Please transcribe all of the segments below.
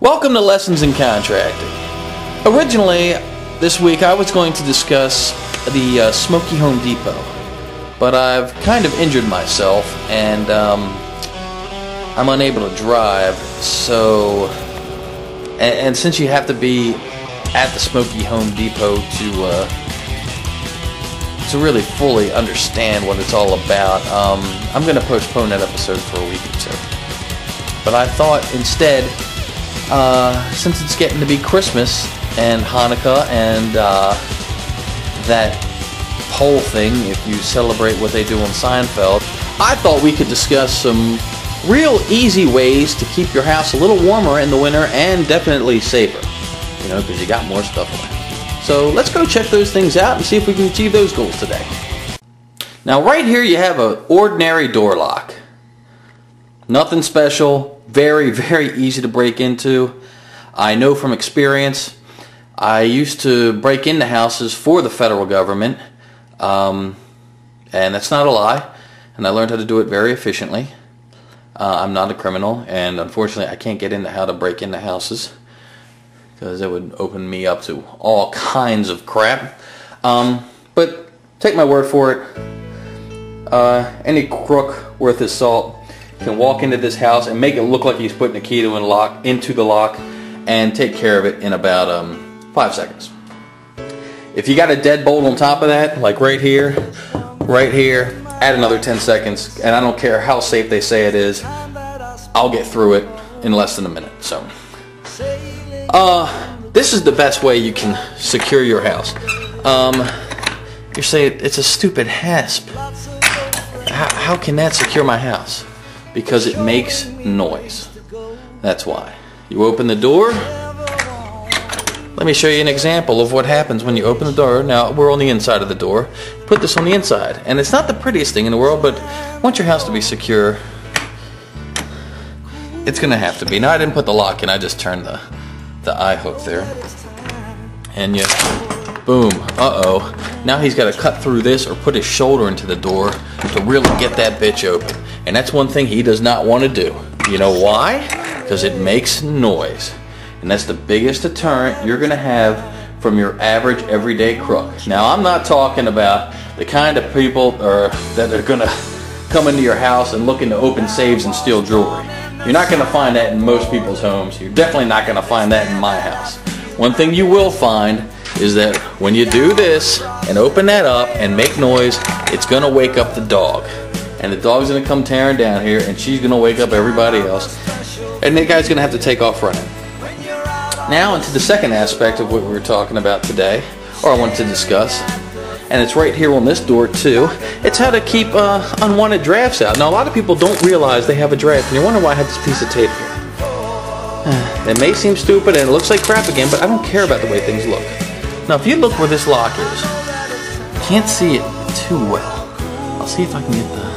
Welcome to Lessons in Contracting. Originally, this week I was going to discuss the Smoky Home Depot, but I've kind of injured myself and I'm unable to drive, so and since you have to be at the Smoky Home Depot to really fully understand what it's all about, I'm going to postpone that episode for a week or two. But I thought instead, since it's getting to be Christmas and Hanukkah and that pole thing, if you celebrate what they do on Seinfeld, I thought we could discuss some real easy ways to keep your house a little warmer in the winter and definitely safer, you know, because you got more stuff around. So let's go check those things out and see if we can achieve those goals today. Now right here you have an ordinary door lock. Nothing special, very, very easy to break into. I know from experience, I used to break into houses for the federal government, and that's not a lie, and I learned how to do it very efficiently. I'm not a criminal, and unfortunately I can't get into how to break into houses, because it would open me up to all kinds of crap. But take my word for it, any crook worth his salt can walk into this house and make it look like he's putting a key into the lock and take care of it in about 5 seconds. If you got a deadbolt on top of that, like right here, add another 10 seconds, and I don't care how safe they say it is, I'll get through it in less than a minute. So this is the best way you can secure your house. You're saying it's a stupid hasp. How can that secure my house? Because it makes noise. That's why. You open the door. Let me show you an example of what happens when you open the door. Now, we're on the inside of the door. Put this on the inside. And it's not the prettiest thing in the world, but want your house to be secure, it's going to have to be. Now, I didn't put the lock in. I just turned the eye hook there. And you, boom, uh-oh. Now he's got to cut through this or put his shoulder into the door to really get that bitch open. And that's one thing he does not want to do. You know why? Because it makes noise. And that's the biggest deterrent you're going to have from your average everyday crook. Now, I'm not talking about the kind of people that are going to come into your house and looking to open safes and steal jewelry. You're not going to find that in most people's homes. You're definitely not going to find that in my house. One thing you will find is that when you do this and open that up and make noise, it's going to wake up the dog. And the dog's going to come tearing down here, and she's going to wake up everybody else. And that guy's going to have to take off running. Now into the second aspect of what we were talking about today, or I wanted to discuss, and it's right here on this door too. It's how to keep unwanted drafts out. Now a lot of people don't realize they have a draft, and you're wondering why I have this piece of tape here. It may seem stupid and it looks like crap again, but I don't care about the way things look. Now if you look where this lock is, can't see it too well. I'll see if I can get the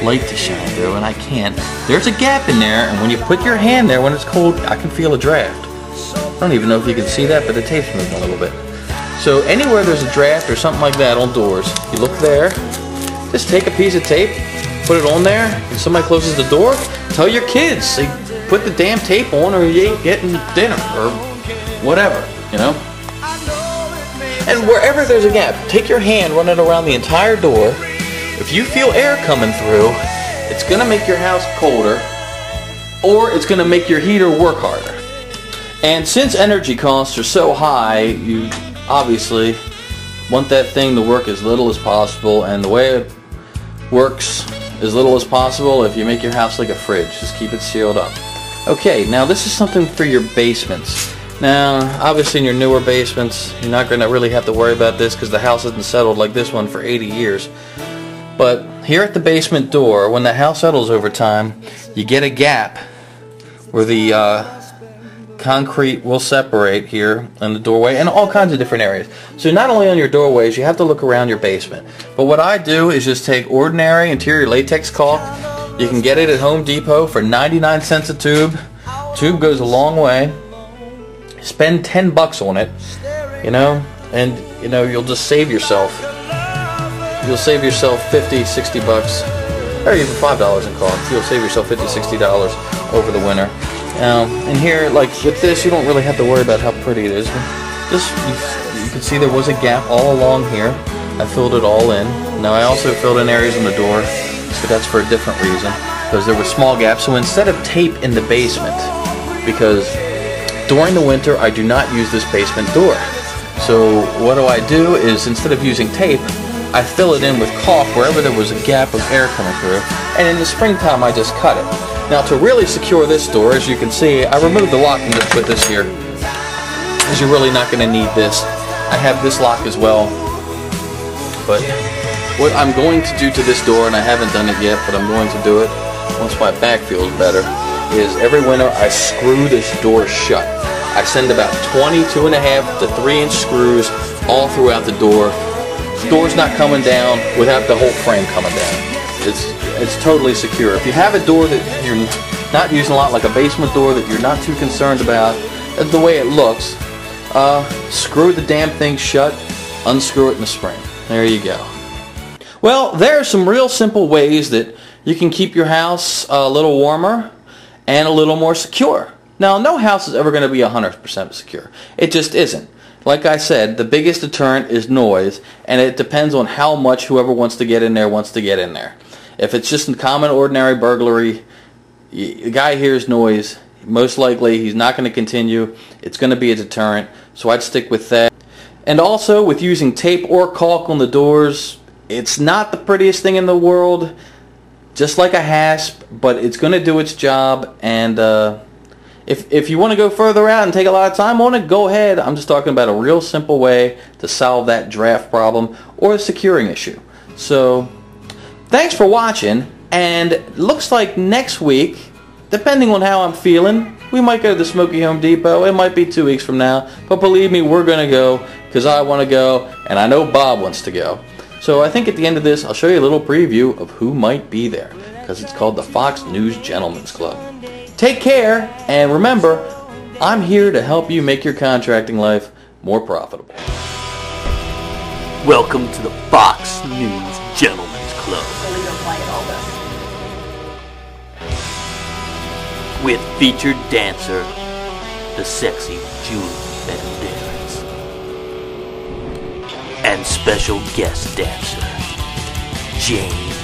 light to shine through, and I can't. There's a gap in there, and when you put your hand there when it's cold, I can feel a draft. I don't even know if you can see that, but the tape's moving a little bit. So anywhere there's a draft or something like that on doors, you look there, just take a piece of tape, put it on there, and somebody closes the door, tell your kids, say, put the damn tape on or you ain't getting dinner, or whatever, you know? And wherever there's a gap, take your hand, run it around the entire door. If you feel air coming through, it's going to make your house colder, or it's going to make your heater work harder. And since energy costs are so high, you obviously want that thing to work as little as possible, and the way it works as little as possible, if you make your house like a fridge, just keep it sealed up. Okay, now this is something for your basements. Now, obviously in your newer basements, you're not going to really have to worry about this because the house isn't settled like this one for 80 years. But here at the basement door, when the house settles over time, you get a gap where the concrete will separate here in the doorway and all kinds of different areas. So not only on your doorways, you have to look around your basement. But what I do is just take ordinary interior latex caulk. You can get it at Home Depot for 99 cents a tube. Tube goes a long way. Spend 10 bucks on it, you know, and you know you'll just save yourself. You'll save yourself 50, 60 bucks, or even $5 in caulk. You'll save yourself $50, $60 over the winter. And here, like with this, you don't really have to worry about how pretty it is. Just you can see there was a gap all along here. I filled it all in. Now I also filled in areas in the door, so that's for a different reason, because there were small gaps. So instead of tape in the basement, because during the winter I do not use this basement door. So what do is instead of using tape, I fill it in with caulk wherever there was a gap of air coming through, and in the springtime I just cut it. Now to really secure this door, as you can see, I removed the lock and just put this here, because you're really not going to need this. I have this lock as well, but what I'm going to do to this door, and I haven't done it yet, but I'm going to do it once my back feels better, is every winter I screw this door shut. I send about 22.5 to 3-inch screws all throughout the door. The door's not coming down without the whole frame coming down. It's totally secure. If you have a door that you're not using a lot, like a basement door that you're not too concerned about, the way it looks, screw the damn thing shut, unscrew it in the spring. There you go. Well, there are some real simple ways that you can keep your house a little warmer and a little more secure. Now, no house is ever going to be 100% secure. It just isn't. Like I said, the biggest deterrent is noise, and it depends on how much whoever wants to get in there wants to get in there. If it's just a common, ordinary burglary, the guy hears noise, most likely he's not going to continue. It's going to be a deterrent, so I'd stick with that. And also, with using tape or caulk on the doors, it's not the prettiest thing in the world, just like a hasp, but it's going to do its job. And if you want to go further out and take a lot of time on it, go ahead. I'm just talking about a real simple way to solve that draft problem or a securing issue. So, thanks for watching, and it looks like next week, depending on how I'm feeling, we might go to the Smoky Home Depot. It might be 2 weeks from now, but believe me, we're going to go, because I want to go, and I know Bob wants to go. So I think at the end of this, I'll show you a little preview of who might be there, because it's called the Fox News Gentlemen's Club. Take care, and remember, I'm here to help you make your contracting life more profitable. Welcome to the Fox News Gentlemen's Club. With featured dancer, the sexy Julie Banderas, and special guest dancer, James